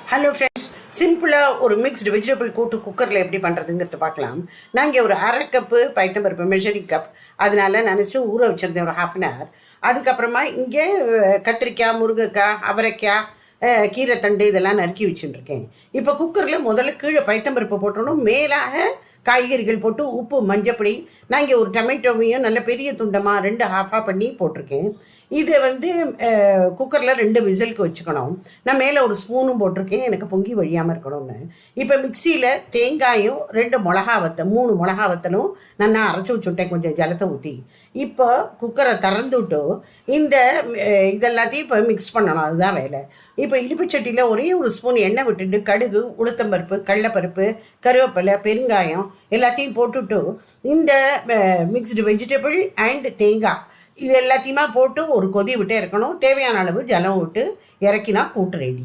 Hello friends, சிம்பிளாக ஒரு mixed vegetable கூட்டு குக்கரில் எப்படி பண்ணுறதுங்கிறது பார்க்கலாம். நான் இங்கே ஒரு அரை கப்பு பைத்தம்பருப்பு மெஷரிங் கப் அதனால நினச்சி ஊற வச்சுருந்தேன் ஒரு 1/2 hour. அதுக்கப்புறமா இங்கே கத்திரிக்காய், முருங்கைக்காய், அவரைக்காய், கீரைத்தண்டு இதெல்லாம் நறுக்கி வச்சுட்டுருக்கேன். இப்போ குக்கரில் முதல்ல கீழே பைத்தம்பருப்பு போட்டணும், மேலாக காய்கறிகள் போட்டு உப்பு, மஞ்சப்பொடி. நான் இங்கே ஒரு டொமேட்டோவையும் நல்ல பெரிய துண்டமாக 2 half பண்ணி போட்டிருக்கேன். இதை குக்கரில் 2 விசிலுக்கு வச்சுக்கணும். நான் மேலே ஒரு ஸ்பூனும் போட்டிருக்கேன், எனக்கு பொங்கி வழியாமல் இருக்கணும்னு. இப்போ மிக்சியில் தேங்காயும் 3 மிளகா வத்தலும் நான் அரைச்சி வச்சுட்டேன் கொஞ்சம் ஜலத்தை ஊற்றி. இப்போ குக்கரை திறந்துவிட்டு இந்த இதெல்லாத்தையும் இப்போ மிக்ஸ் பண்ணணும், அதுதான் வேலை. இப்போ இனிப்புச்சட்டியில் ஒரே ஒரு ஸ்பூன் எண்ணெய் விட்டுட்டு கடுகு, உளுத்தம்பருப்பு, கடலைப்பருப்பு, கருவேப்பிலை, பெருங்காயம் எல்லாத்தையும் போட்டுவிட்டு இந்த மிக்ஸ்டு வெஜிடபிள் அண்ட் தேங்காய் இது எல்லாத்தையுமா போட்டு ஒரு கொதி விட்டே இருக்கணும். தேவையான அளவு ஜலம் விட்டு இறக்கினா கூட்டு ரெடி.